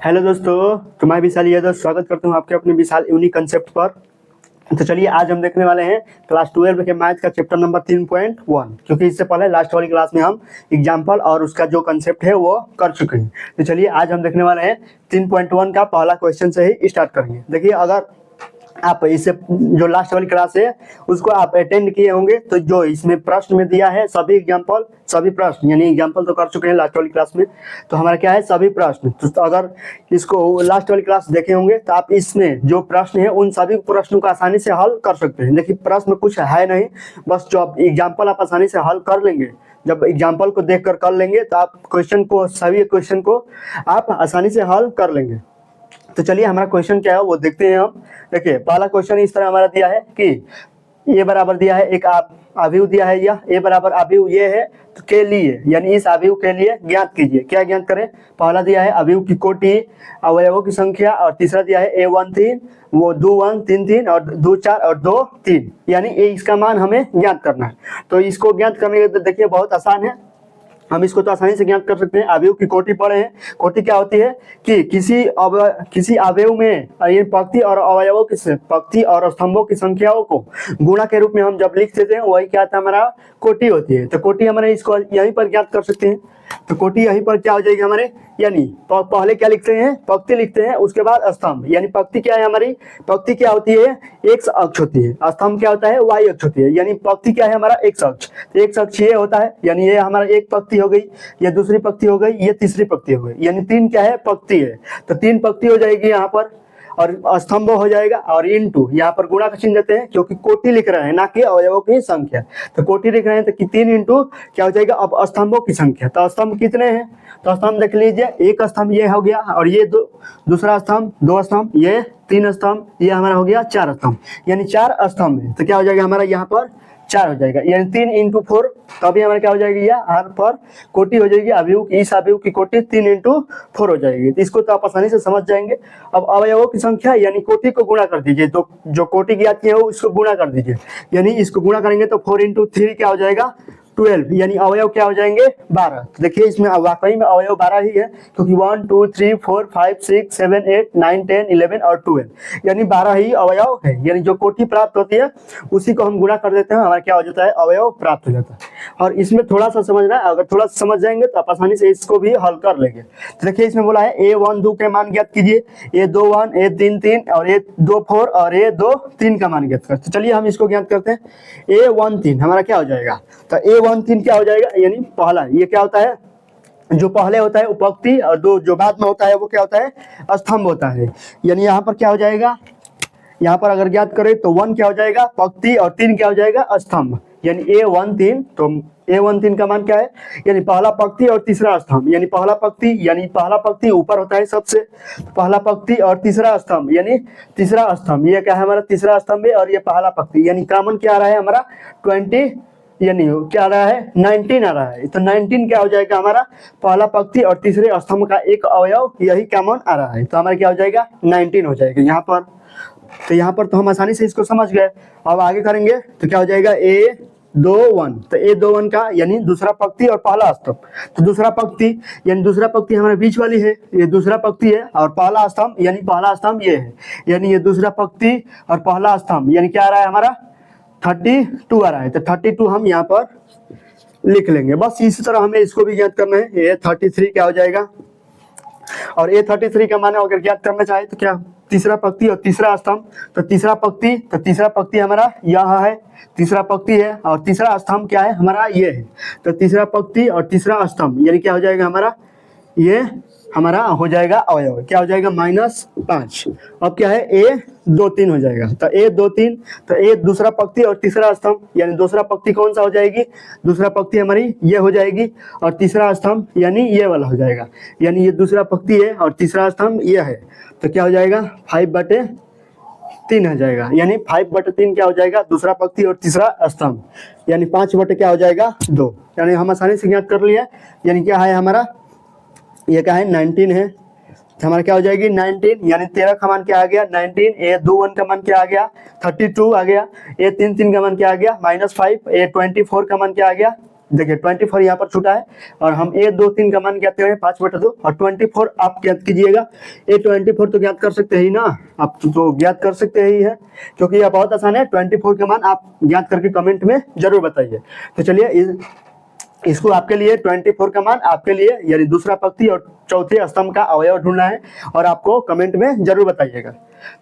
Hello दोस्तों, तो मैं विशाल यादव स्वागत करता हूं आपके अपने विशाल यूनिक कंसेप्ट पर। तो चलिए आज हम देखने वाले हैं क्लास 12 के मैथ का चैप्टर नंबर 3.1, क्योंकि इससे पहले लास्ट वाली क्लास में हम एग्जाम्पल और उसका जो कंसेप्ट है वो कर चुके हैं। तो चलिए आज हम देखने वाले हैं 3.1 का पहला क्वेश्चन से ही स्टार्ट करेंगे। देखिए, अगर आप इससे जो लास्ट वाली क्लास है उसको आप अटेंड किए होंगे तो जो इसमें प्रश्न में दिया है सभी एग्जाम्पल, सभी प्रश्न, यानी एग्जाम्पल तो कर चुके हैं लास्ट वाली क्लास में, तो हमारा क्या है सभी प्रश्न। तो अगर इसको लास्ट वाली क्लास देखे होंगे तो आप इसमें जो प्रश्न है उन सभी प्रश्नों को आसानी से हल कर सकते हैं। देखिए, प्रश्न कुछ है नहीं, बस जो आप एग्जाम्पल आप आसानी से हल कर लेंगे। जब एग्जाम्पल को देख कर लेंगे तो आप क्वेश्चन को, सभी क्वेश्चन को आप आसानी से हल कर लेंगे। तो चलिए हमारा क्वेश्चन क्या है वो देखते हैं हम। देखिए, पहला क्वेश्चन इस तरह हमारा दिया है कि ए बराबर दिया है, एक अवयव दिया है, यह ए बराबर अवयव ये है तो के लिए, यानी इस अवयव के लिए ज्ञात कीजिए। क्या ज्ञात करें? पहला दिया है अवयव की कोटि, अवयवों की संख्या, और तीसरा दिया है A1 3, वो 2 1 3 3 और 2 4 और 2 3, यानी ये इसका मान हमें ज्ञात करना है। तो इसको ज्ञात करने के देखिए बहुत आसान है, हम इसको तो आसानी से ज्ञात कर सकते हैं। अवयव की कोटि पढ़े हैं। कोटि क्या होती है कि किसी अवयव में ये पंक्ति और अवयवों की, पंक्ति और स्तंभों की संख्याओं को गुणा के रूप में हम जब लिख देते हैं वही क्या था हमारा कोटि होती है। तो कोटि हमारे इसको यहीं पर ज्ञात कर सकते हैं। तो कोटि यहीं पर क्या हो जाएगी हमारे, यानी पहले क्या लिखते हैं, पंक्ति लिखते हैं, उसके बाद स्तंभ। यानी पंक्ति क्या है हमारी, पंक्ति क्या होती है एक्स अक्ष होती है, स्तंभ क्या होता है वाई अक्ष होती है। यानी पंक्ति क्या है हमारा एक्स अक्ष, तो एक्स अक्ष ये होता है, यानी ये हमारा एक पंक्ति हो गई, ये दूसरी पंक्ति हो गई, ये तीसरी पंक्ति हो गई, यानी तीन क्या है पंक्ति है। तो तीन पंक्ति हो जाएगी यहाँ पर, और स्तंभ हो जाएगा, और इनटू यहाँ पर गुणा का चिन्ह देते हैं क्योंकि कोटि लिख रहे हैं ना कि अवयवों की संख्या। तो कोटि लिख रहे हैं तो 3 इंटू क्या हो जाएगा अब स्तंभों की संख्या। तो स्तंभ कितने हैं, तो स्तंभ देख लीजिए, एक स्तंभ ये हो गया, और ये दूसरा स्तंभ, 2 स्तंभ, ये 3 स्तंभ, ये हमारा हो गया 4 स्तंभ, यानी 4 स्तंभ है। तो क्या हो जाएगा हमारा यहाँ पर 4 हो जाएगा, यानी 3 इंटू 4, तभी हमारा क्या हो जाएगी यहाँ पर कोटि हो जाएगी अवयव, इस अवयव की कोटि 3 इंटू 4 हो जाएगी। तो इसको तो आप आसानी से समझ जाएंगे। अब अवयवों की संख्या यानी कोटि को गुणा कर दीजिए, तो जो कोटि ज्ञात किया हो उसको गुणा कर दीजिए, यानी इसको गुणा करेंगे तो 4 इंटू 3 क्या हो जाएगा 12, यानी अवयव क्या हो जाएंगे 12। तो देखिए इसमें वाकई में अवयव 12 ही है, क्योंकि 1 2 3 4 5 6 7 8 9 10 11 और 12, यानी 12 ही अवयव है। यानी जो कोटि प्राप्त होती है उसी को हम गुणा कर देते हैं, हमारा क्या हो जाता है अवयव प्राप्त हो जाता है। और इसमें थोड़ा सा समझना है, अगर थोड़ा सा समझ जाएंगे तो आप आसानी से इसको भी हल कर लेंगे। तो देखिए इसमें बोला है A1 2 के मान ज्ञात कीजिए, A2 1, A3 3 और A2 4 और A2 3 का मान ज्ञात करते। चलिए हम इसको ज्ञात करते हैं। A1 3 हमारा क्या हो जाएगा, तो A1 3 क्या हो जाएगा, यानी पहला ये क्या होता है, जो पहले होता है उपपत्ति, और दो जो बाद में होता है वो क्या होता है स्तंभ होता है। यानी यहाँ पर क्या हो जाएगा, यहाँ पर अगर ज्ञात करें तो 1 क्या हो जाएगा पंक्ति और 3 क्या हो जाएगा स्तंभ, यानी A1 3। तो A1 3 का मान क्या है, यानी पहला पंक्ति और तीसरा स्तंभ, यानी पहला पंक्ति, यानी पहला पंक्ति ऊपर होता है सबसे, पहला पंक्ति और तीसरा स्तंभ, यानी तीसरा स्तंभ, ये क्या है हमारा तीसरा स्तंभ है, और ये पहला पंक्ति, यानी कॉमन क्या आ रहा है हमारा 20, यानी क्या आ रहा है 19 आ रहा है। तो 19 क्या हो जाएगा हमारा पहला पंक्ति और तीसरे स्तंभ का एक अवयव, यही कॉमन आ रहा है, तो हमारा क्या हो जाएगा 19 हो जाएगा यहाँ पर। तो यहाँ पर तो हम आसानी से इसको समझ गए। अब आगे करेंगे तो क्या हो जाएगा A2 1, तो A2 1 का यानी दूसरा पंक्ति और पहला स्तंभ। तो दूसरा पंक्ति यानी दूसरा पंक्ति हमारे बीच वाली है, ये दूसरा पंक्ति है, और पहला स्तंभ यानी पहला स्तंभ ये है, यानी ये दूसरा पंक्ति और पहला स्तंभ, यानी क्या आ रहा है हमारा 32 आ रहा है। तो 32 हम यहाँ पर लिख लेंगे। बस इसी तरह हमें इसको भी ज्ञात करना है। ये 33 क्या हो जाएगा, और ये 33 का मान अगर ज्ञात करना चाहे तो क्या तीसरा पंक्ति और तीसरा स्तंभ। तो तीसरा पंक्ति हमारा यह है, तीसरा पंक्ति है, और तीसरा स्तंभ क्या है हमारा ये है। तो तीसरा पंक्ति और तीसरा स्तंभ यानी क्या हो जाएगा हमारा, ये हमारा हो जाएगा अवयव, क्या हो जाएगा -5। अब क्या है A2 3 हो जाएगा। तो A2 3, तो A दूसरा पंक्ति और तीसरा स्तंभ, यानी दूसरा पंक्ति कौन सा हो जाएगी, दूसरा पंक्ति हमारी ये हो जाएगी, और तीसरा स्तंभ यानी ये वाला हो जाएगा, यानी ये दूसरा पंक्ति है और तीसरा स्तंभ ये है। तो क्या हो जाएगा 5/3 हो जाएगा, यानी 5/3 क्या हो जाएगा दूसरा पंक्ति और तीसरा स्तंभ, यानी 5 क्या हो जाएगा 2, यानी हम आसानी से ज्ञात कर लिए। यानी क्या है हमारा ये क्या है 19 है, तो हमारा क्या हो जाएगी 19, यानी 13 का मान क्या आ गया 19, A2 1 का मान क्या आ गया 32 आ गया, A3 3 का मान क्या आ गया -5, A24 का मान क्या आ गया देखिए 24 यहाँ पर छूटा है और हम ए 2 3 का मान ज्ञात करेंगे 5/2 और 24 आप ज्ञात कीजिएगा। ए 24 तो ज्ञात कर सकते ही ना, आप तो ज्ञात कर सकते ही है क्योंकि यह बहुत आसान है। 24 का मान आप ज्ञात करके कमेंट में जरूर बताइए। तो चलिए इसको आपके लिए 24 का मान आपके लिए यानी दूसरा पंक्ति और चौथे स्तंभ का अवयव ढूंढना है और आपको कमेंट में जरूर बताइएगा।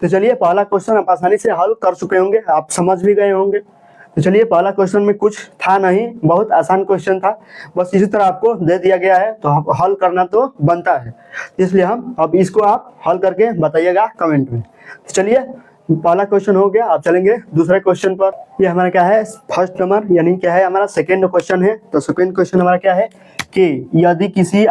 तो चलिए पहला क्वेश्चन आप आसानी से हल कर चुके होंगे, आप समझ भी गए होंगे। तो चलिए पहला क्वेश्चन में कुछ था नहीं, बहुत आसान क्वेश्चन था, बस इसी तरह आपको दे दिया गया है तो हल करना तो बनता है, इसलिए हम अब इसको आप हल करके बताइएगा कमेंट में। तो चलिए पहला क्वेश्चन हो गया, आप चलेंगे दूसरे क्वेश्चन पर। ये हमारा क्या है फर्स्ट नंबर यानी क्या है हमारा सेकेंड क्वेश्चन है। तो सेकेंड क्वेश्चन हमारा क्या है कि यदि किसी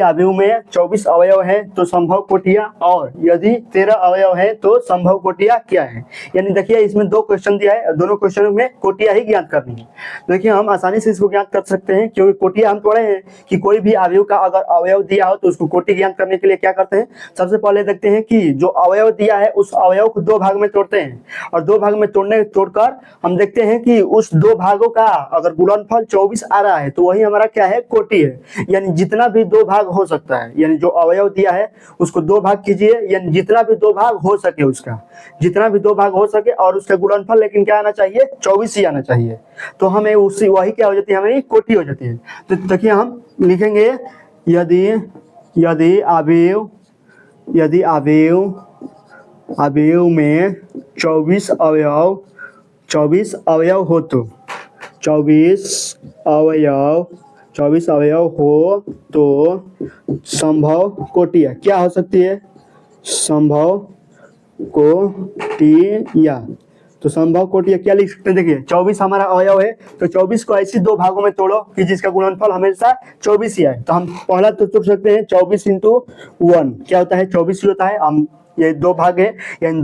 अवयव में 24 अवयव है तो संभव कोटियां और यदि 13 अवयव है तो संभव कोटियां क्या है। यानी देखिए इसमें 2 क्वेश्चन दिया है, दोनों क्वेश्चन में कोटियां ही ज्ञात करनी है। देखिए हम आसानी से इसको ज्ञात कर सकते हैं क्योंकि कोटियां हम पढ़े हैं कि कोई भी अवयव का अगर अवयव दिया हो तो उसको कोटि ज्ञात करने के लिए क्या करते हैं, सबसे पहले देखते हैं कि जो अवयव दिया है उस अवयव को 2 भाग में तोड़ते हैं और 2 भाग में तोड़कर हम देखते हैं कि उस 2 भागों का अगर गुणनफल 24 आ रहा है तो वही हमारा क्या है कोटि है। यानी जितना भी 2 भाग हो सकता है, यानी जो अवयव दिया है उसको 2 भाग कीजिए, यानी जितना भी 2 भाग हो सके उसका, जितना भी 2 भाग हो सके और उसका गुणनफल लेकिन क्या आना चाहिए 24 ही आना चाहिए। तो हमें उसी वही क्या हो जाती है हमारी कोटि हो जाती है। तो देखिए हम लिखेंगे यदि अवयव में 24 अवयव हो तो 24 अवयव हो तो संभव कोटियां क्या हो सकती है, संभव कोटियां। तो संभव कोटियां क्या लिख सकते हैं, देखिए 24 हमारा अवयव है तो 24 को ऐसे 2 भागों में तोड़ो कि जिसका गुणनफल हमेशा 24 ही आए। तो हम पहला तो तोड़ सकते हैं 24 × 1 क्या होता है 24 ही होता है। हम ये 2 भाग है यानी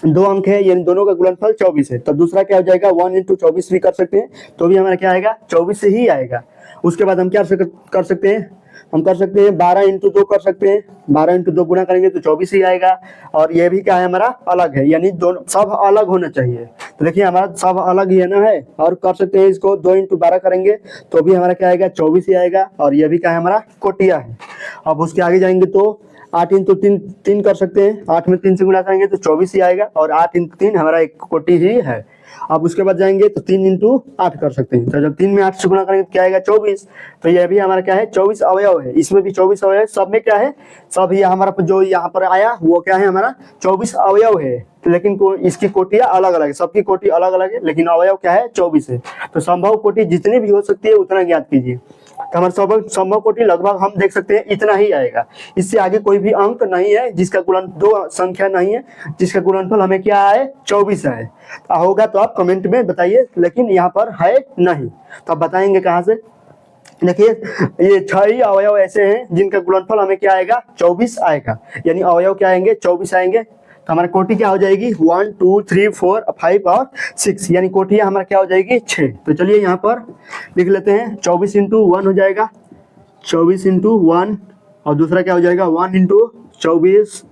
2 अंक है यानी दोनों का गुणनफल 24 है। तो दूसरा क्या हो जाएगा 1 × 24 भी कर सकते हैं तो भी हमारा क्या आएगा 24 से ही आएगा। उसके बाद हम क्या कर सकते हैं, हम कर सकते हैं 12 × 2 कर सकते हैं, 12 × 2 गुणा करेंगे तो 24 ही आएगा। और ये भी क्या है हमारा अलग है यानी दोनों सब अलग होना चाहिए। तो देखिए हमारा सब अलग ही है ना है। और कर सकते हैं इसको 2 × 12 करेंगे तो भी हमारा क्या आएगा 24 ही आएगा और ये भी क्या है हमारा कोटिया है। अब उसके आगे जाएंगे तो 8 × 3 कर सकते हैं, 8 में 3 से गुणा करेंगे तो 24 ही आएगा और 8 × 3 हमारा एक कोटि ही है। अब उसके बाद जाएंगे तो 3 × 8 कर सकते हैं। तो जब 3 में 8 से गुणा करेंगे तो क्या आएगा 24। तो ये भी हमारा क्या है 24 अवयव है, इसमें भी 24 अवयव है, सब में क्या है सब ये हमारा जो यहाँ पर आया वो क्या है हमारा 24 अवयव है। लेकिन इसकी कोटियां अलग अलग है, सबकी कोटि अलग अलग है लेकिन अवयव क्या है 24 है। तो संभव कोटि जितनी भी हो सकती है उतना ज्ञात कीजिए। तो हमारा संभव कोटि लगभग हम देख सकते हैं इतना ही आएगा, इससे आगे कोई भी अंक नहीं है जिसका गुणन 2 संख्या नहीं है जिसका गुणनफल हमें क्या आए 24 आए। होगा तो आप कमेंट में बताइए लेकिन यहाँ पर है नहीं तो आप बताएंगे कहाँ से। देखिए ये 6 ही अवयव ऐसे हैं जिनका गुणनफल हमें क्या आएगा 24 आएगा, यानी अवयव क्या आएंगे 24 आएंगे। तो हमारी कोटि क्या हो जाएगी 1 2 3 4 5 और 6 यानी कोटि हमारा क्या हो जाएगी 6। तो चलिए यहाँ पर लिख लेते हैं 24 × 1 हो जाएगा 24 × 1 और दूसरा क्या हो जाएगा 1 × 24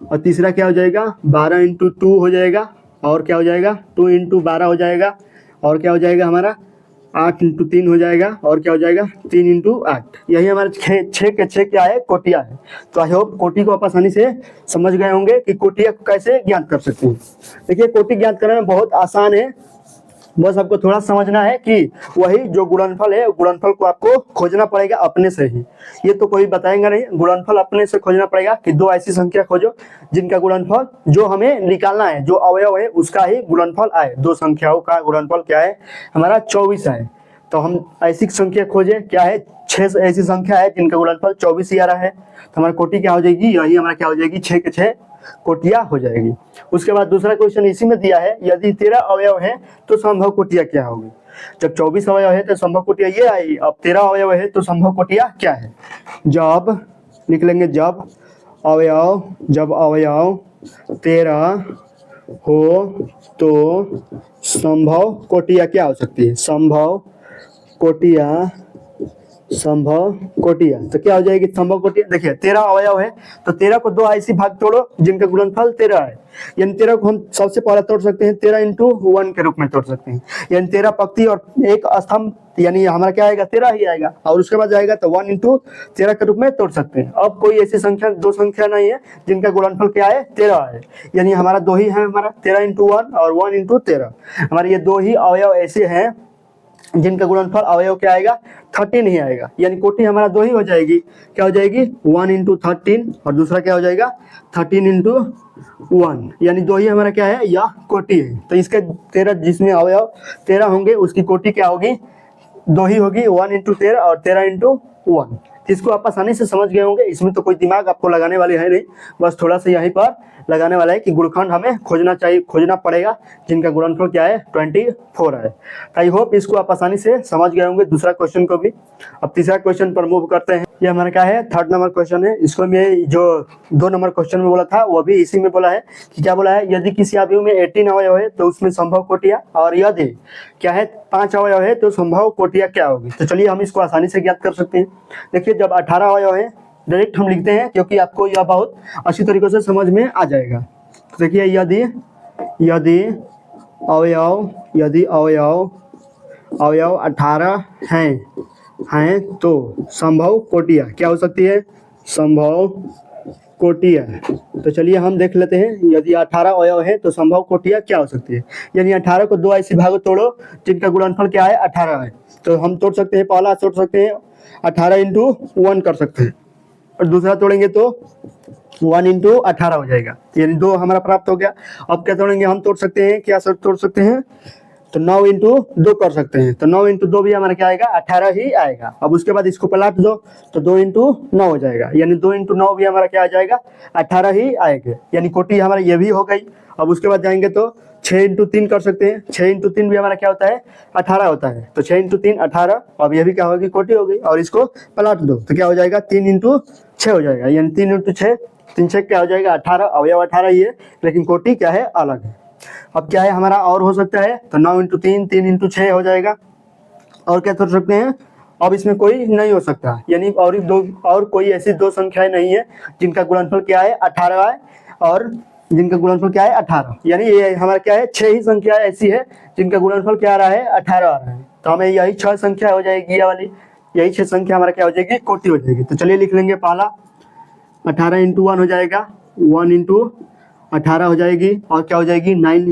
और तीसरा क्या हो जाएगा 12 × 2 हो जाएगा और क्या हो जाएगा 2 × 12 हो जाएगा और क्या हो जाएगा हमारा 8 × 3 हो जाएगा और क्या हो जाएगा 3 × 8। यही हमारे 6 के 6 क्या है कोटिया है। तो आई होप कोटि को आप आसानी से समझ गए होंगे कि कोटिया को कैसे ज्ञात कर सकते हैं। देखिए कोटि ज्ञात करने में बहुत आसान है, बस आपको थोड़ा समझना है कि वही जो गुणनफल है गुणनफल को आपको खोजना पड़ेगा अपने से ही, ये तो कोई बताएगा नहीं। गुणनफल अपने से खोजना पड़ेगा कि 2 ऐसी संख्या खोजो जिनका गुणनफल जो हमें निकालना है, जो अवयव है उसका ही गुणनफल आए। 2 संख्याओं का गुणनफल क्या है हमारा 24 आए। तो हम ऐसी संख्या खोजे क्या है 6 ऐसी संख्या है जिनका गुणनफल 24 ही आ रहा है। तो हमारी कोटि क्या हो जाएगी, यही हमारा क्या हो जाएगी 6 के 6 कोटिया हो जाएगी। उसके बाद दूसरा क्वेश्चन इसी में दिया है यदि 13 अवयव है तो संभव कोटिया क्या होगी। जब 24 अवयव है तो संभव कोटिया ये आई, अब 13 अवयव है तो संभव कोटिया क्या है। जब लिख लेंगे जब अवयव 13 हो तो संभव कोटिया क्या हो सकती है, संभव कोटिया संभव कोटियां। तो क्या हो जाएगी संभव कोटियां? देखिए 13 अवयव है, तो 13 को 2 ऐसी भाग तोड़ो जिनका गुणनफल 13 है। यानी 13 को हम सबसे पहले तोड़ सकते हैं 13 इंटू 1 के रूप में तोड़ सकते हैं। यानी 13 पंक्ति और एक स्तंभ, यानी हमारा क्या आएगा 13 ही आएगा, और उसके बाद जाएगा तो 1 इंटू 13 के रूप में तोड़ सकते हैं। अब कोई ऐसी संख्या, दो संख्या नहीं है जिनका गुणनफल क्या है 13 है, यानी हमारा दो ही है, हमारा 13 इंटू 1 और 1 इंटू 13। हमारे ये दो ही अवयव ऐसे हैं जिनका गुणनफल अवयव क्या आएगा 13 ही आएगा, यानी कोटि हमारा दो ही हो जाएगी। क्या हो जाएगी 1 इंटू 13 और दूसरा क्या हो जाएगा 13 इंटू 1, यानी दो ही हमारा क्या है यह कोटि है। तो इसके 13 जिसमें अवयव 13 होंगे उसकी कोटि क्या होगी दो ही होगी, 1 इंटू 13 और 13 इंटू 1। इसको आप आसानी से समझ गए होंगे, इसमें तो कोई दिमाग आपको लगाने वाले है नहीं, बस थोड़ा सा यहीं पर लगाने वाला है कि गुणनखंड हमें खोजना पड़ेगा जिनका गुणनफल क्या है 24 है। आई होप इसको आप आसानी से समझ गए होंगे, दूसरा क्वेश्चन को भी। अब तीसरा क्वेश्चन पर मूव करते हैं। ये हमारा क्या है 3rd नंबर क्वेश्चन है। इसको मैं जो 2 नंबर क्वेश्चन में बोला था वो भी इसी में बोला है कि क्या बोला है, यदि किसी अवयव में 18 अवयव है तो उसमें संभव कोटियां, और यदि क्या है 5 अवयव है तो संभव कोटियां क्या होगी। तो चलिए हम इसको आसानी से ज्ञात कर सकते हैं। देखिए जब 18 अवयव है डायरेक्ट हम लिखते हैं क्योंकि आपको यह बहुत अच्छी तरीके से समझ में आ जाएगा। तो देखिए यदि अवयव 18 हैं तो संभव कोटियां क्या हो सकती है, संभव कोटियां। तो चलिए हम देख लेते हैं, यदि 18 अवयव है तो संभव कोटियां क्या हो सकती है। यानी 18 को 2 ऐसे भागों तोड़ो जिनका गुणनफल क्या है 18 है। तो हम तोड़ सकते हैं, पहला तोड़ सकते हैं 18 इंटू 1 कर सकते हैं, और दूसरा तोड़ेंगे तो 1 इंटू 18 हो जाएगा, यानी 2 हमारा प्राप्त हो गया। अब क्या तोड़ेंगे, हम तोड़ सकते हैं, क्या तोड़ सकते हैं तो 9 इंटू 2 कर सकते हैं। तो 9 इंटू 2 भी हमारा क्या आएगा 18 ही आएगा। अब उसके बाद इसको पलट दो तो 2 इंटू 9 हो जाएगा, यानी 2 इंटू 9 भी हमारा क्या आ जाएगा 18 ही आएगा, यानी कोटि हमारा ये भी हो गई। अब उसके बाद जाएंगे तो 6 इंटू 3 कर सकते हैं, 6 इंटू 3 भी हमारा क्या होता है 18 होता है। तो 6 इंटू 3 18, अब ये भी क्या होगी कोटि हो गई। और इसको पलट दो तो क्या हो जाएगा 3 इंटू 6 हो जाएगा, यानी 3 इंटू 6, 3 6 क्या हो जाएगा 18, अवयव 18 ही है लेकिन कोटि क्या है अलग है। अब क्या है हमारा और हो सकता है तो 9 इंटू 3, 3 इंटू 6 हो जाएगा। और क्या कर सकते हैं, अब इसमें कोई नहीं हो सकता, यानी और कोई ऐसी दो संख्याएं नहीं है जिनका गुणनफल क्या है 18 है, और जिनका गुणनफल क्या है 18, यानी ये हमारा क्या है 6 ही संख्या ऐसी है जिनका गुणनफल क्या आ रहा है 18 आ रहा है। तो हमें यही 6 संख्या हो जाएगी, ये वाली यही 6 संख्या हमारा क्या हो जाएगी कोटि हो जाएगी। तो चलिए लिख लेंगे, पहला 18 इंटू 1 हो जाएगा, 1 इंटू 18 हो जाएगी, और क्या हो जाएगी 9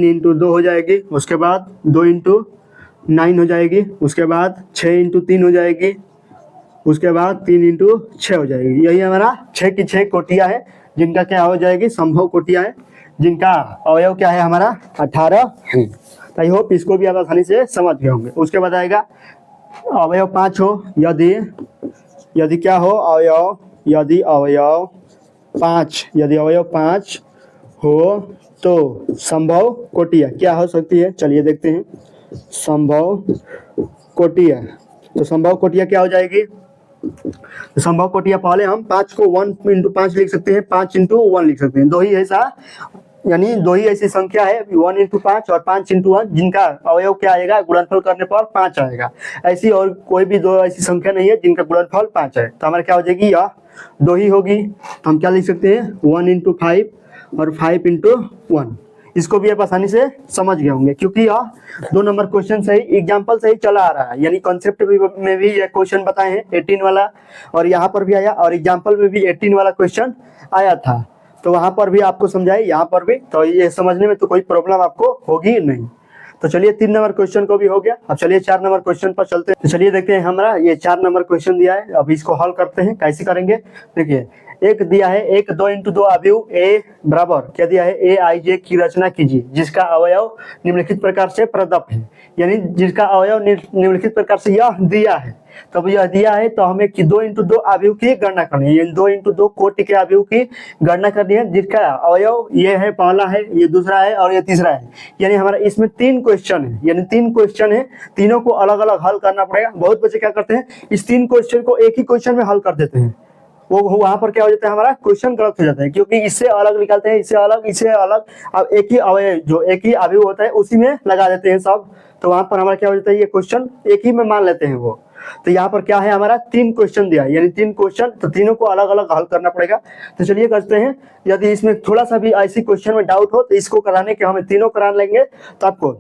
इंटू 2 हो जाएगी, उसके बाद 2 इंटू 9 हो जाएगी, उसके बाद 6 इंटू 3 हो जाएगी, उसके बाद 3 इंटू 6 हो जाएगी। यही हमारा 6 की 6 कोटियां है जिनका क्या हो जाएगी संभव कोटियां है, जिनका अवयव क्या है हमारा 18 है। आई होप इसको भी आप आसानी से समझ गए होंगे। उसके बाद आएगा अवयव 5 हो, यदि क्या हो अवयव, यदि अवयव 5 हो तो संभव कोटियां क्या हो सकती है। चलिए देखते हैं संभव कोटियां। तो संभव कोटियां क्या हो जाएगी, तो संभव कोटियां पहले हम 5 को 1 इंटू 5 लिख सकते हैं, 5 इंटू 1 लिख सकते हैं। दो ही ऐसा, यानी दो ही ऐसी संख्या है 1 इंटू 5 और 5 इंटू 1 जिनका अवयव क्या आएगा गुणनफल करने पर 5 आएगा। ऐसी और कोई भी दो ऐसी संख्या नहीं है जिनका गुणनफल 5 है। तो हमारा क्या हो जाएगी यह दो ही होगी। तो हम क्या लिख सकते हैं 1 इंटू 5 और 5 इंटू 1। इसको भी आप आसानी से समझ गए होंगे क्योंकि यह 2 नंबर क्वेश्चन से ही एग्जाम्पल से ही चला आ रहा है, यानी कॉन्सेप्ट में भी ये क्वेश्चन बताए हैं 18 वाला, और यहाँ पर भी आया, और एग्जाम्पल में भी 18 वाला क्वेश्चन आया था। तो वहां पर भी आपको समझाए, यहाँ पर भी, तो ये समझने में तो कोई प्रॉब्लम आपको होगी नहीं। तो चलिए 3 नंबर क्वेश्चन को भी हो गया। अब चलिए 4 नंबर क्वेश्चन पर चलते हैं। तो चलिए देखते हैं, हमारा ये 4 नंबर क्वेश्चन दिया है, अब इसको हल करते हैं। कैसे करेंगे, देखिए एक दिया है, एक 2 इंटू 2 अवयव ए बराबर क्या दिया है ए आई जे की रचना कीजिए जिसका अवयव निम्नलिखित प्रकार से प्रदत्त है, यानी जिसका अवयव निम्नलिखित प्रकार से यह दिया है। तब यह दिया है तो हमें 2 इंटू 2 अवयव की गणना करनी है, यानी 2 इंटू 2 कोटि के अवयव की गणना करनी है जिसका अवयव ये है, पहला है, ये दूसरा है और ये तीसरा है। यानी हमारा इसमें 3 क्वेश्चन है, यानी 3 क्वेश्चन है, तीनों को अलग अलग हल करना पड़ेगा। बहुत बच्चे क्या करते हैं इस 3 क्वेश्चन को एक ही क्वेश्चन में हल कर देते हैं, वो वहां पर क्या हो जाता है हमारा क्वेश्चन गलत हो जाता है, क्योंकि इससे अलग निकालते हैं, इससे अलग, इससे अलग, अब एक ही अवयव जो एक ही अवयव होता है उसी में लगा देते हैं सब। तो वहां पर हमारा क्या हो जाता है ये क्वेश्चन एक ही में मान लेते हैं वो। तो यहाँ पर क्या है हमारा 3 क्वेश्चन दिया है, यानी 3 क्वेश्चन, तो तीनों को अलग अलग हल करना पड़ेगा। तो चलिए करते हैं। यदि इसमें थोड़ा सा भी ऐसी क्वेश्चन में डाउट हो तो इसको कराने के हमें तीनों करा लेंगे, तो आपको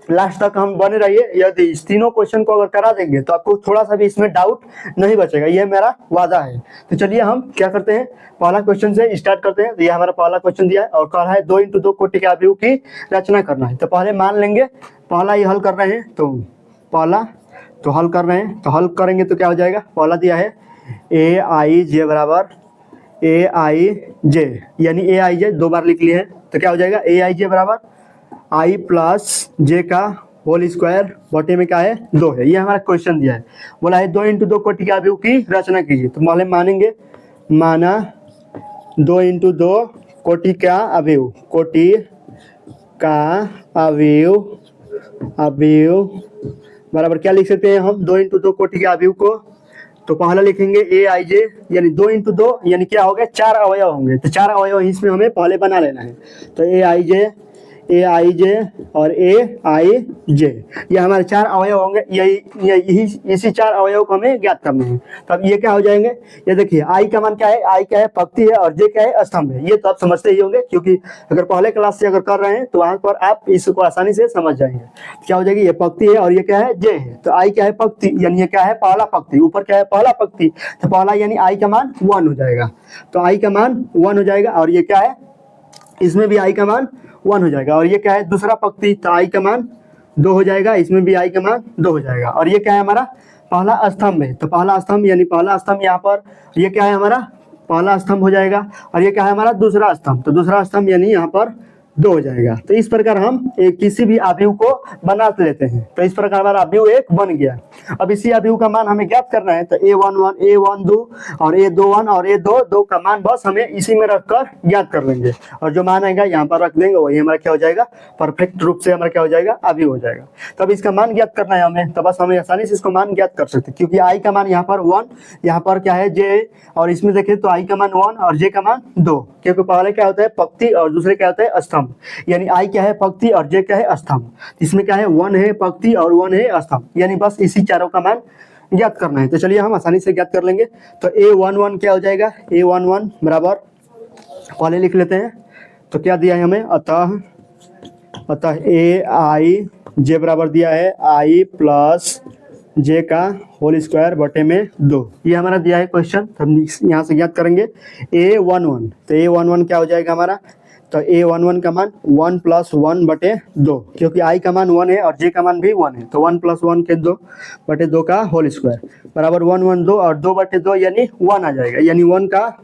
लास्ट तक हम बने रहिए। यदि इस तीनों क्वेश्चन को अगर करा देंगे तो आपको थोड़ा सा भी इसमें डाउट नहीं बचेगा, ये मेरा वादा है। तो चलिए हम क्या करते हैं, पहला क्वेश्चन से स्टार्ट करते हैं। तो ये हमारा पहला क्वेश्चन दिया है और कहा है 2 × 2 कोटि के अवयव की रचना करना है। तो पहले मान लेंगे पहला ही हल कर रहे हैं, तो पहला तो हल कर रहे हैं, तो हल करेंगे तो क्या हो जाएगा। पहला दिया है aij बराबर aij, यानी aij 2 बार लिख लिए हैं, तो क्या हो जाएगा aij बराबर i प्लस जे का होल स्क्वायर बटे में क्या है 2 है। ये हमारा क्वेश्चन दिया है, बोला है 2 × 2 कोटि के अवयव की रचना कीजिए। तो पहले मानेंगे, माना 2 × 2 कोटि का अवयव, कोटि का अवयव बराबर क्या लिख सकते हैं हम 2 × 2 कोटि के अवयव को। तो पहला लिखेंगे aij, यानी 2 × 2 यानी क्या हो गया 4 अवयव होंगे, तो 4 अवयव इसमें हमें पहले बना लेना है। तो aij और aij ये हमारे 4 अवयव होंगे, यही इसी 4 अवयव को हमें ज्ञात करना है। तो अब ये क्या हो जाएंगे, ये देखिए i का मान क्या है, i क्या है पंक्ति है और j क्या है स्तंभ है। ये तो आप समझते ही होंगे, क्योंकि अगर पहले क्लास से अगर कर रहे हैं तो वहां पर आप इसको आसानी से समझ जाएंगे। क्या हो जाएगी, ये पंक्ति है और ये क्या है j है। तो i क्या है पंक्ति, यानी ये क्या है पहला पंक्ति, ऊपर क्या है पहला पंक्ति, तो पहला यानी i का मान 1 हो जाएगा। तो i का मान 1 हो जाएगा और ये क्या है, इसमें भी i का मान 1 हो जाएगा। और ये क्या है दूसरा पंक्ति, तो i का मान 2 हो जाएगा, इसमें भी i का मान 2 हो जाएगा। और ये क्या है हमारा पहला स्तंभ है, तो पहला स्तंभ यानी पहला स्तंभ यहाँ पर ये क्या है हमारा पहला स्तंभ हो जाएगा। और ये क्या है हमारा दूसरा स्तंभ, तो दूसरा स्तंभ यानी यहाँ पर 2 हो जाएगा। तो इस प्रकार हम किसी भी अवयव को बना लेते हैं। तो इस प्रकार हमारा अवयव एक बन गया। अब इसी अवयव का मान हमें ज्ञात करना है, तो a11 a12 और a21 और a22 का मान बस हमें इसी में रखकर ज्ञात कर लेंगे, और जो मान आएगा यहाँ पर रख देंगे, वही हमारा क्या हो जाएगा परफेक्ट रूप से हमारा क्या हो जाएगा अवयव हो जाएगा। तब इसका मान ज्ञात करना है हमें, तो बस हमें आसानी से इसको मान ज्ञात कर सकते हैं, क्योंकि i का मान यहाँ पर 1, यहाँ पर क्या है j, और इसमें देखें तो i का मान 1 और j का मान 2, क्योंकि पहले क्या होता है पंक्ति और दूसरे क्या होता है स्तंभ, यानी i क्या है पंक्ति और j क्या है स्तंभ। इसमें क्या है 1 है पंक्ति और 1 है स्तंभ, यानी बस इसी चारों का मान ज्ञात करना है। तो चलिए हम आसानी से ज्ञात कर लेंगे। तो a11 क्या हो जाएगा, a11 बराबर पहले लिख लेते हैं। तो क्या दिया है हमें, अतः aij बराबर दिया है i प्लस j का होल स्क्वायर बटे में 2, ये हमारा दिया है क्वेश्चन। तो हम यहाँ से ज्ञात करेंगे a11, तो a11 क्या हो जाएगा हमारा, तो a11 का मान 1 + 1 बटे 2, क्योंकि i का मान 1 है और j का मान भी 1 है, तो 1 + 1 के 2 बटे 2 का होल स्क्वायर बराबर 1 1 2 और 2 बटे 2 यानी 1 आ जाएगा, यानी 1 का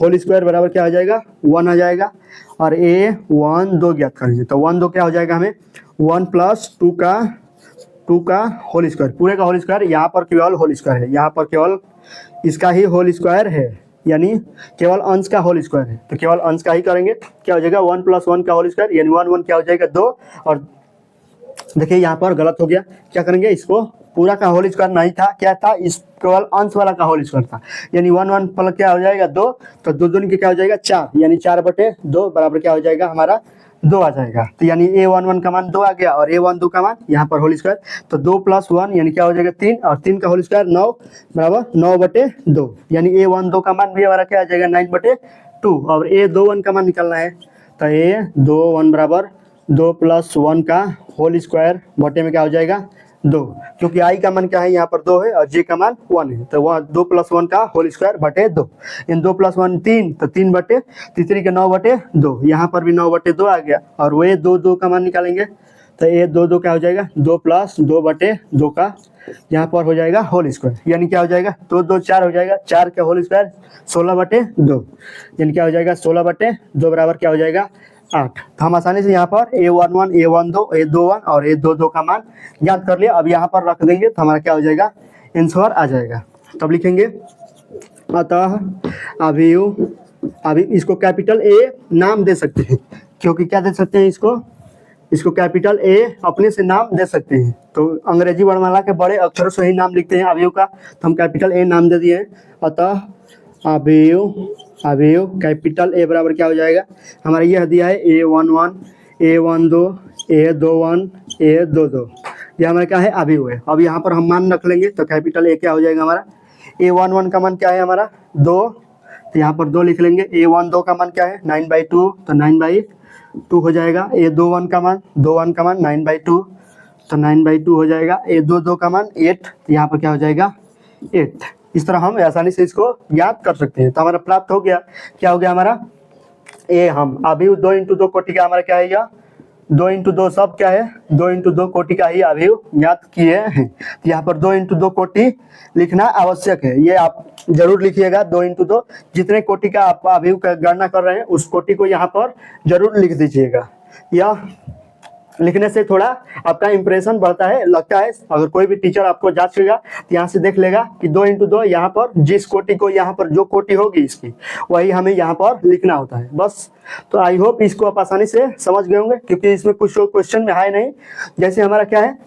होल स्क्वायर बराबर क्या हो जाएगा 1 आ जाएगा। और a12 ज्ञात करेंगे, तो 1 2 क्या हो जाएगा हमें 1 + 2 का होल स्क्वायर, पूरे का होल स्क्वायर, यहाँ पर केवल होल स्क्वायर है, यहाँ पर केवल इसका ही होल स्क्वायर है, यानी केवल अंश का होल स्क्वायर है, तो केवल अंश का ही करेंगे। क्या हो जाएगा 1 + 1 का होल स्क्वायर, यानी 1 1 क्या हो जाएगा 2, और देखिए यहाँ पर गलत हो गया, क्या करेंगे इसको पूरा का होल स्क्वायर नहीं था, क्या था इस केवल अंश वाला का होल स्क्वायर था, यानी 1 1 प्लस क्या हो जाएगा 2, तो 2 2 क्या हो जाएगा 4, यानी 4 बटे 2 बराबर क्या हो जाएगा हमारा 2 आ जाएगा। तो यानी a11 का मान 2 आ गया और a12 का मान यहाँ पर होल स्क्वायर, तो 2 + 1 यानी क्या हो जाएगा 3, और 3 का होल स्क्वायर 9 बराबर 9 बटे 2, यानी a12 का मान भी हमारा क्या आ जाएगा 9 बटे 2। और a21 का मान निकालना है, तो a21 बराबर 2 + 1 का होल स्क्वायर बटे में क्या हो जाएगा 2, क्योंकि i का मान क्या है यहाँ पर 2 है और j का मान 1 है, तो वह 2 + 1 का होल स्क्वायर बटे 2, इन 2 + 1 3, तो 3 बटे तीसरी के 9 बटे 2, यहाँ पर भी 9 बटे 2 आ गया। और वही 2 2 का मान निकालेंगे, तो ये 2 2 क्या हो जाएगा 2 + 2 बटे 2 का यहाँ पर हो जाएगा होल स्क्वायर, यानी क्या हो जाएगा 2 2 4 हो जाएगा, 4 का होल स्क्वायर 16 बटे 2, यानी क्या हो जाएगा 16 बटे 2 बराबर क्या हो जाएगा 8। तो हम आसानी से यहाँ पर a11 a12 a21 और a22 का मान ज्ञात कर लिया। अब यहाँ पर रख देंगे तो हमारा क्या हो जाएगा आंसर आ जाएगा। तब लिखेंगे अतः अवयव, अभी इसको कैपिटल A नाम दे सकते हैं, क्योंकि क्या दे सकते हैं इसको कैपिटल A अपने से नाम दे सकते हैं, तो अंग्रेजी वर्णमाला के बड़े अक्षरों से ही नाम लिखते हैं अवयव का, तो हम कैपिटल A नाम दे दिए हैं। अतः अवयव कैपिटल A बराबर क्या हो जाएगा हमारा, यह दिया है a11 a12 a21 a22, ये हमारा क्या है, अवयव है। अब यहाँ पर हम मान रख लेंगे तो कैपिटल ए क्या हो जाएगा हमारा, A11 का मान क्या है हमारा 2, तो यहाँ पर 2 लिख लेंगे। A12 का मान क्या है 9/2, तो 9/2 हो जाएगा। A21 का मान 2 का मान 9/2, तो 9/2 हो जाएगा। A22 का मान 8, तो यहाँ पर क्या हो जाएगा 8। इस तरह हम आसानी से इसको याद कर सकते हैं। तो हमारा प्राप्त हो गया, क्या हो गया हमारा ए, हम अभी 2 × 2 कोटि का हमारा क्या है, यह 2 × 2 सब क्या है, 2 × 2 कोटि का ही अवयव ज्ञात किए हैं। तो यहाँ पर 2 × 2 कोटि लिखना आवश्यक है, ये आप जरूर लिखिएगा। 2 × 2 जितने कोटि का आप अवयव का गणना कर रहे हैं उस कोटि को यहाँ पर जरूर लिख दीजिएगा। यह लिखने से थोड़ा आपका इंप्रेशन बढ़ता है, लगता है अगर कोई भी टीचर आपको जांचेगा तो यहाँ से देख लेगा कि 2 × 2 यहाँ पर जिस कोटि को यहाँ पर जो कोटि होगी इसकी वही हमें यहाँ पर लिखना होता है बस। तो आई होप इसको आप आसानी से समझ गए होंगे, क्योंकि इसमें कुछ क्वेश्चन में है नहीं। जैसे हमारा क्या है,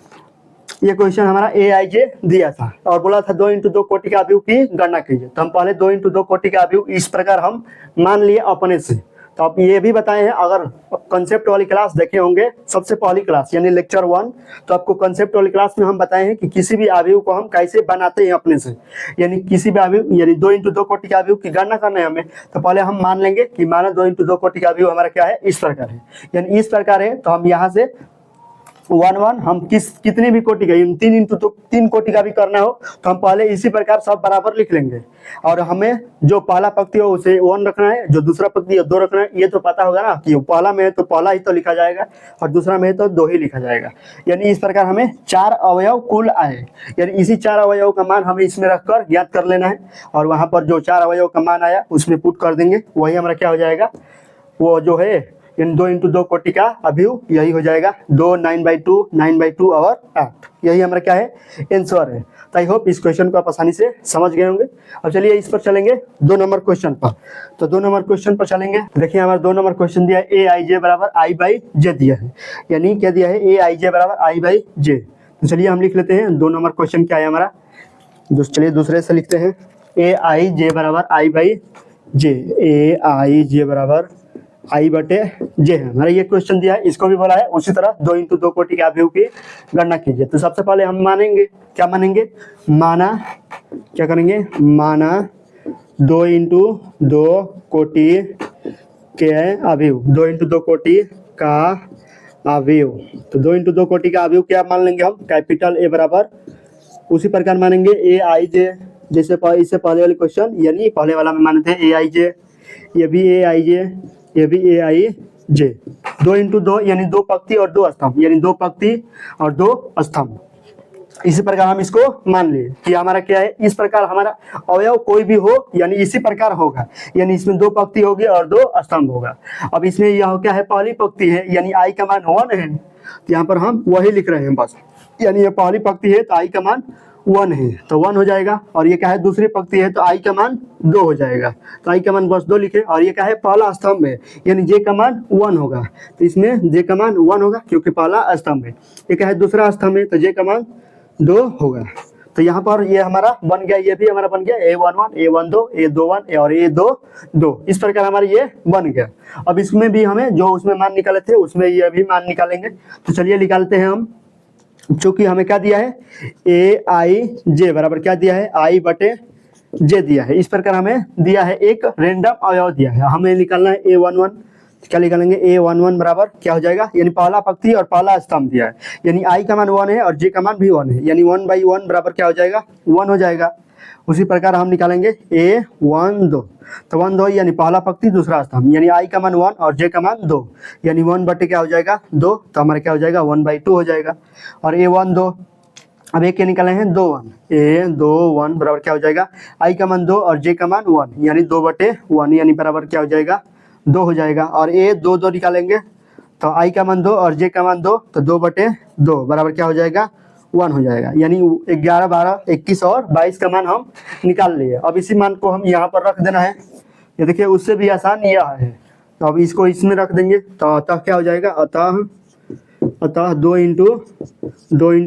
ये क्वेश्चन हमारा AIJ दिया था और बोला था 2 × 2 कोटि का अवयव की गणना कीजिए। तो हम पहले 2 × 2 कोटि का अवयव इस प्रकार हम मान लिए अपने से। तो आप ये भी बताए हैं, अगर कंसेप्ट वाली क्लास देखे होंगे सबसे पहली क्लास यानी लेक्चर 1, तो आपको कंसेप्ट वाली क्लास में हम बताए हैं कि किसी भी अवयव को हम कैसे बनाते हैं अपने से। यानी किसी भी अवयव यानी 2 × 2 कोटि का अवयव की गणना करना है हमें, तो पहले हम मान लेंगे कि माना 2 × 2 कोटि का अवयव हमारा क्या है, इस प्रकार है। यानी इस प्रकार है तो हम यहाँ से 1 हम कितने भी कोटि का 3 कोटि का भी करना हो तो हम पहले इसी प्रकार सब बराबर लिख लेंगे। और हमें जो पहला पंक्ति हो उसे 1 रखना है, जो दूसरा पंक्ति है 2 रखना है। ये तो पता होगा ना कि पहला में है तो पहला ही तो लिखा जाएगा और दूसरा में है तो 2 ही लिखा जाएगा। यानी इस प्रकार हमें 4 अवयव कुल आए, यानी इसी 4 अवयव का मान हमें इसमें रखकर ज्ञात कर लेना है। और वहां पर जो 4 अवयव का मान आया उसमें पुट कर देंगे, वही हमारा क्या हो जाएगा, वो जो है इन 2 × 2 कोटि का अवयव यही हो जाएगा 2, 9/2, 9/2 और 8। यही हमारा क्या है, आंसर है। तो आई होप इस क्वेश्चन को आप आसानी से समझ गए होंगे। अब चलिए इस पर चलेंगे 2 नंबर क्वेश्चन पर। तो 2 नंबर क्वेश्चन पर चलेंगे। देखिए हमारा 2 नंबर क्वेश्चन दिया है AIJ बराबर I/J दिया है, यानी क्या दिया है AIJ बराबर I/J। तो चलिए हम लिख लेते हैं 2 नंबर क्वेश्चन क्या है हमारा। चलिए दूसरे से लिखते हैं AIJ बराबर I/J। AIJ बराबर I/J है हमारा ये क्वेश्चन दिया है। इसको भी बोला है उसी तरह 2 × 2 कोटि के अवयव की गणना कीजिए। तो सबसे पहले हम मानेंगे, क्या मानेंगे, माना, क्या करेंगे, माना 2 × 2 कोटि के अवयव, 2 × 2 कोटि का अवयव। तो 2 × 2 कोटि का अवयव क्या मान लेंगे हम, कैपिटल A बराबर उसी प्रकार मानेंगे AIJ, जैसे इससे पहले वाले क्वेश्चन यानी पहले वाला में माने थे AIJ, ये भी AIJ, ये भी AIJ। 2 × 2 यानी 2 पंक्ति और 2 स्तंभ, यानी 2 पंक्ति और 2 स्तंभ। इसी प्रकार हम इसको मान लिए कि हमारा क्या है, इस प्रकार हमारा अवयव कोई भी हो यानी इसी प्रकार होगा, यानी इसमें 2 पंक्ति होगी और 2 स्तंभ होगा। अब इसमें यह क्या है, पहली पंक्ति है यानी I का मान 1 है, तो यहाँ पर हम वही लिख रहे हैं बस। यानी ये पहली पंक्ति है तो I का मान 1 है तो 1 हो जाएगा। और ये क्या है, दूसरी पंक्ति है तो I का मान 2 हो जाएगा, तो I का मान बस 2 लिखे। और ये क्या है, पहला स्तंभ है यानी J का मान 1 होगा, तो इसमें J का मान 1 होगा क्योंकि पहला स्तंभ है। ये क्या है, दूसरा स्तंभ है तो J का मान 2 होगा। तो यहाँ पर ये हमारा बन गया, ये भी हमारा बन गया A11, A12, A21 और A22। इस प्रकार हमारा ये बन गया। अब इसमें भी हमें जो उसमें मान निकाले थे उसमें ये भी मान निकालेंगे। तो चलिए निकालते हैं हम। चूंकि हमें क्या दिया है, AIJ बराबर क्या दिया है, I/J दिया है। इस प्रकार हमें दिया है एक रेंडम अवयव दिया है, हमें निकालना है A11। क्या निकालेंगे, A11 बराबर क्या हो जाएगा, यानी पहला पंक्ति और पहला स्तंभ दिया है, यानी I का मान 1 है और J का मान भी 1 है, यानी 1/1 बराबर क्या हो जाएगा, 1 हो जाएगा। उसी प्रकार हम निकालेंगे A12, तो 1 यानी पहला पंक्ति दूसरा स्तंभ, यानी I का मान 1 और J का मान 2, यानी 1/2 क्या हो जाएगा 2, तो हमारा क्या हो जाएगा 1/2 हो जाएगा। और A12 अब एक क्या निकाले हैं 2 A21 बराबर क्या हो जाएगा, I का मान 2 और J का मान 1, यानी 2/1 यानी बराबर क्या हो जाएगा 2 हो जाएगा। और A22 निकालेंगे तो I का मान 2 और J का मान 2, तो 2/2 बराबर क्या हो जाएगा 1 हो जाएगा। यानी 11, 12, 21 और 22 का मान हम निकाल लिए। अब इसी मान को हम यहाँ पर रख देना है। ये देखिए उससे भी आसान यह है, तो अब इसको इसमें रख देंगे। तो अतः क्या हो जाएगा, अतः 2 ×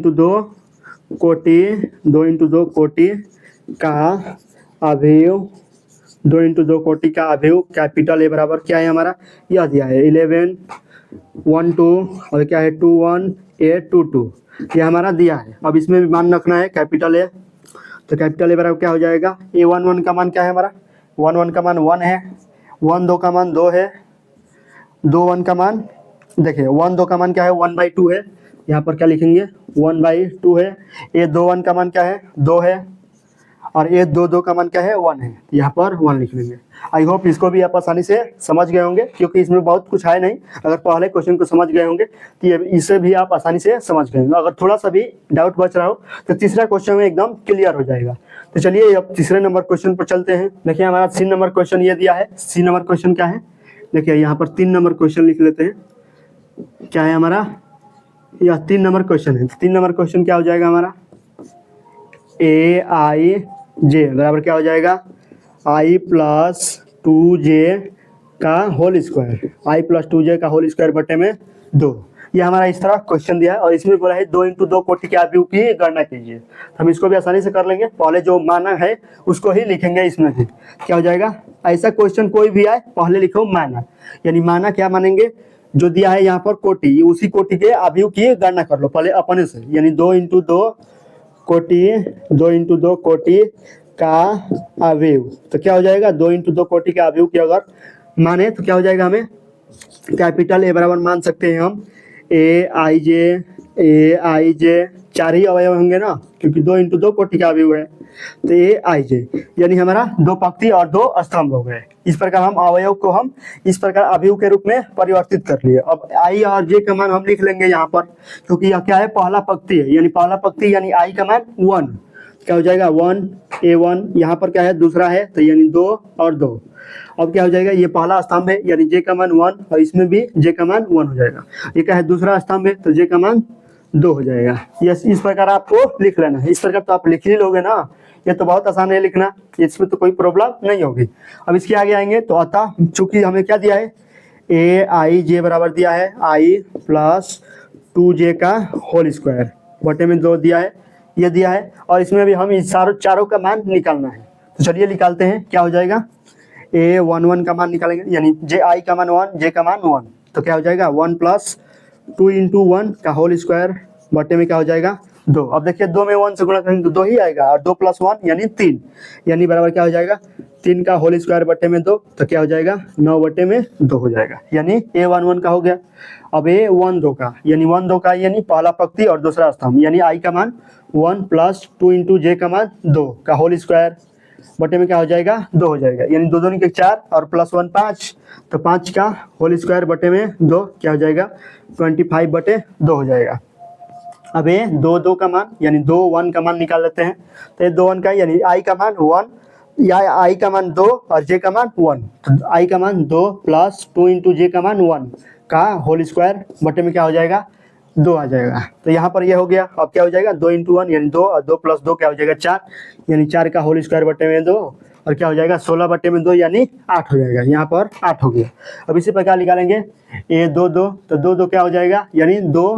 2 कोटि, 2 × 2 कोटि का अवयव, 2 × 2 कोटि का अवयव कैपिटल A बराबर क्या है हमारा, यह दिया है 11, 1 2 और क्या है 2 1 8 2 2। ये हमारा दिया है। अब इसमें भी मान रखना है कैपिटल ए, तो कैपिटल ए बराबर क्या हो जाएगा, ए वन वन का मान क्या है हमारा, वन वन का मान 1 है, 1 2 का मान 2 है, 2 1 का मान, देखिए 1 2 का मान क्या है 1/2 है, यहाँ पर क्या लिखेंगे 1/2 है। ए 2 1 का मान क्या है 2 है, और ए 2 2 का मान क्या है 1 है, यहाँ पर 1 लिख लेंगे। आई होप इसको भी आप आसानी से समझ गए होंगे, क्योंकि इसमें बहुत कुछ है नहीं। अगर पहले क्वेश्चन को समझ गए होंगे तो ये इसे भी आप आसानी से समझ गए होंगे। अगर थोड़ा सा भी डाउट बच रहा हो तो तीसरा क्वेश्चन में एकदम क्लियर हो जाएगा। तो चलिए अब तीसरे नंबर क्वेश्चन पर चलते हैं। देखिए हमारा 3 नंबर क्वेश्चन ये दिया है। 3 नंबर क्वेश्चन क्या है, देखिए यहाँ पर 3 नंबर क्वेश्चन लिख लेते हैं। क्या है हमारा, यह 3 नंबर क्वेश्चन है। 3 नंबर क्वेश्चन क्या हो जाएगा हमारा, ए आई जे बराबर क्या हो जाएगा, आई प्लस 2j का होल स्क्वायर, आई प्लस 2j का होल स्क्वायर बटे में 2। ये हमारा इस तरह क्वेश्चन दिया है, और इसमें बोला है 2 × 2 कोटि के आव्यूह की गणना कीजिए। हम इसको भी आसानी से कर लेंगे। पहले जो माना है उसको ही लिखेंगे इसमें भी। क्या हो जाएगा, ऐसा क्वेश्चन कोई भी आए पहले लिखो माना, यानी माना क्या मानेंगे, जो दिया है यहाँ पर कोटि, उसी कोटि के आव्यूह की गणना कर लो पहले अपने से, यानी 2 × 2 कोटि, 2 × 2 कोटि का आव्यूह। तो क्या हो जाएगा, 2 × 2 कोटि के आव्यूह की अगर माने तो क्या हो जाएगा, हमें कैपिटल ए बराबर मान सकते हैं हम ए आई जे 4 ही अवयव होंगे ना, क्योंकि 2 × 2 कोटि का आव्यूह है। तो ए आई जे यानी हमारा 2 पंक्ति और 2 स्तंभ हो गए। इस प्रकार हम अवयव को हम इस प्रकार आव्यूह के रूप में परिवर्तित कर लिए। अब आई और जे का मान हम लिख लेंगे यहाँ पर, क्योंकि यह क्या है, पहला पंक्ति है, यानी पहला पंक्ति यानी आई का मान 1। क्या हो जाएगा 1 A1, यहाँ पर क्या है दूसरा है, तो यानी 2 और 2। अब क्या हो जाएगा, ये पहला स्तंभ है यानी जे का मान 1, और इसमें भी जे का मान 1 हो जाएगा। ये क्या है दूसरा स्तंभ है, तो जे का मान 2 हो जाएगा। यस, इस प्रकार आपको लिख लेना है। इस प्रकार तो आप लिख ही लोगे ना, ये तो बहुत आसान है लिखना, इसमें तो कोई प्रॉब्लम नहीं होगी। अब इसके आगे आएंगे तो अतः चूंकि हमें क्या दिया है, ए आई जे बराबर दिया है आई प्लस 2j का होल स्क्वायर बटे में 2 दिया है, ये दिया है, और इसमें भी हम इस चारों का मान निकालना है। तो चलिए निकालते हैं। क्या हो जाएगा, ए 1 1 का मान निकालेंगे, यानी जे आई का मान 1, जे का मान 1। तो क्या हो जाएगा 1 + 2 × 1 का होल स्क्वायर बटे में क्या हो जाएगा 2। अब देखिए 2 में 1 से गुणा करेंगे तो 2 ही आएगा, और 2 + 1 यानी 3, यानी बराबर क्या हो जाएगा 3 का होल स्क्वायर बटे में 2। तो क्या हो जाएगा 9 बटे में 2 हो जाएगा, यानी ए 1 1 का हो गया। अब ए 1 2 का, यानी 1 2 का यानी पहला पंक्ति और दूसरा स्तंभ, यानी आई का मान 1 + 2 × j का मान 2 का होल स्क्वायर बटे में क्या हो जाएगा 2 हो जाएगा, यानी 2 2 के 4 और +1 5, तो 5 का होल स्क्वायर बटे में 2 क्या हो जाएगा 25 बटे 2 हो जाएगा। अब ये 2 2 का मान यानी 2 1 का मान निकाल लेते हैं। तो ये 2 1 का यानी आई का मान 1 या आई का मान 2 और जे का मान 1, तो आई का मान 2 + 2 × j का मान 1 का होल स्क्वायर बटे में क्या हो जाएगा 2 आ जाएगा। तो यहाँ पर ये हो गया। अब क्या हो जाएगा 2 × 1 यानी 2, और 2 + 2 क्या हो जाएगा 4, यानी 4 का होल स्क्वायर बटे में 2, और क्या हो जाएगा 16 बटे में 2 यानी 8 हो जाएगा। यहाँ पर 8 हो गया। अब इसी प्रकार निकालेंगे ए 2 2, तो 2 2 क्या हो जाएगा, यानी 2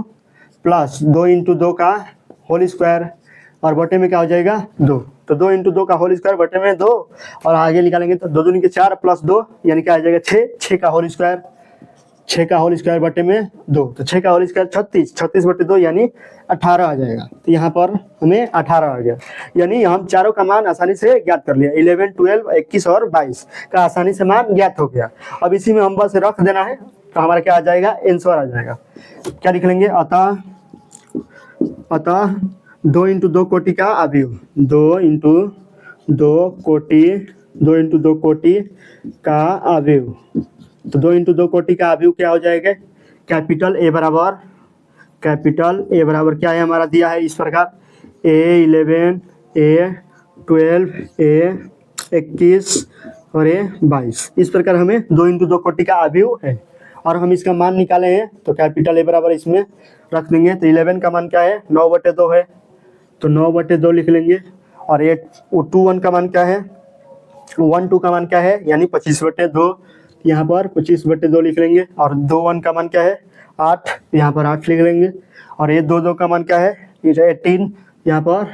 + 2 × 2 का होल स्क्वायर और बटे में क्या हो जाएगा 2, तो 2 × 2 का होल स्क्वायर बटे में 2, और आगे निकालेंगे तो 2 2 के 4 + 2 यानी क्या आ जाएगा 6, 6 का होल स्क्वायर, 6 का होल स्क्वायर बटे में 2, तो 6 का होल स्क्वायर 36, 36 बटे 2 यानी 18 आ जाएगा। तो यहाँ पर हमें 18 आ गया, यानी हम चारों का मान आसानी से ज्ञात कर लिया। 11 12 21 और 22 का आसानी से मान ज्ञात हो गया। अब इसी में हम बस रख देना है, तो हमारा क्या आ जाएगा आंसर आ जाएगा। क्या लिख लेंगे, अतः 2 × 2 कोटि का आव्यूह, 2 × 2 कोटि, 2 × 2 कोटि का आव्यूह। तो 2 × 2 कोटि का आव्यूह क्या हो जाएगा, कैपिटल ए बराबर क्या है हमारा दिया है इस प्रकार, ए 11 ए 12 ए 21 और ए 22। इस प्रकार हमें 2 × 2 कोटि का आव्यूह है, और हम इसका मान निकाले हैं। तो कैपिटल ए बराबर इसमें रख देंगे। तो 11 का मान क्या है 9 बटे 2 है, तो 9 बटे 2 लिख लेंगे। और 2 1 का मान क्या है, 1 2 का मान क्या है, यानी 25 बटे 2, यहाँ पर 25 बटे 2 लिख लेंगे। और 2 1 का मान क्या है 8, यहाँ पर 8 लिख लेंगे। और ये 2 2 का मान क्या है 18, यहाँ पर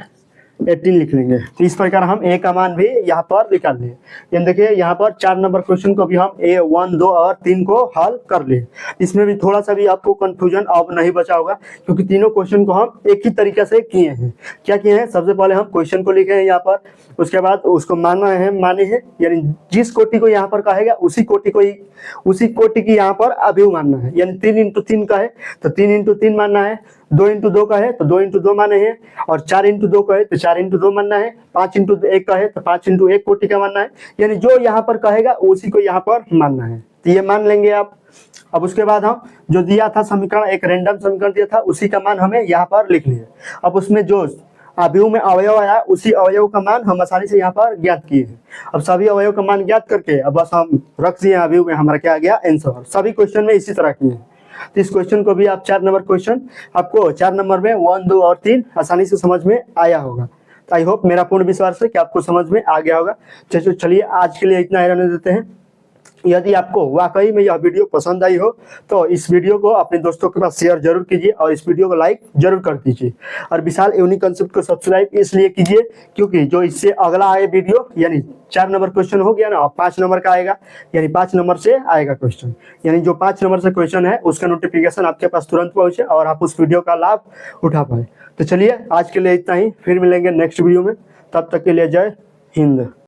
18 लिख लेंगे। तो इस प्रकार हम ए का मान भी यहाँ पर निकाल लिए। यानी देखिए यहाँ पर 4 नंबर क्वेश्चन को भी हम ए 1, 2 और 3 को हल कर लिए। इसमें भी थोड़ा सा भी आपको कंफ्यूजन अब नहीं बचा होगा, क्योंकि तीनों क्वेश्चन को हम एक ही तरीके से किए हैं। क्या किए हैं, सबसे पहले हम क्वेश्चन को लिखे हैं यहाँ पर, उसके बाद उसको माने हैं, यानी जिस कोटि को यहाँ पर कहेगा उसी कोटि की यहाँ पर अभिव मानना है। यानी 3 इंटू 3 का है तो 3 इंटू 3 मानना है, 2 इंटू 2 का है तो 2 इंटू 2 माने हैं, और 4 इंटू 2 का है तो 4 इंटू 2 मानना है, 5 इंटू 1 का है तो 5 इंटू 1 कोटि का मानना है। यानी जो यहाँ पर कहेगा उसी को यहाँ पर मानना है, तो ये मान लेंगे आप। अब उसके बाद हम जो दिया था समीकरण, एक रैंडम समीकरण दिया था, उसी का मान हमें यहाँ पर लिख लिया। अब उसमें जो अवयव में अवयव आया उसी अवयव का मान हम आसानी से यहाँ पर ज्ञात किए हैं। अब सभी अवयव का मान ज्ञात करके अब बस हम रख दिए अवयव में, हमारा क्या आ गया, आंसर। सभी क्वेश्चन में इसी तरह किए हैं। तो इस क्वेश्चन को भी आप 4 नंबर क्वेश्चन आपको 4 नंबर में 1, 2 और 3 आसानी से समझ में आया होगा। तो आई होप, मेरा पूर्ण विश्वास है कि आपको समझ में आ गया होगा। चलिए आज के लिए इतना ही रहने देते हैं। यदि आपको वाकई में यह वीडियो पसंद आई हो तो इस वीडियो को अपने दोस्तों के पास शेयर जरूर कीजिए और इस वीडियो को लाइक जरूर कर दीजिए। और विशाल यूनिक कंसेप्ट को सब्सक्राइब इसलिए कीजिए क्योंकि जो इससे अगला आए वीडियो, यानी 4 नंबर क्वेश्चन हो गया ना, 5 नंबर का आएगा, यानी 5 नंबर से आएगा क्वेश्चन, यानी जो 5 नंबर से क्वेश्चन है उसका नोटिफिकेशन आपके पास तुरंत पहुंचे और आप उस वीडियो का लाभ उठा पाए। तो चलिए आज के लिए इतना ही, फिर मिलेंगे नेक्स्ट वीडियो में। तब तक के लिए जय हिंद।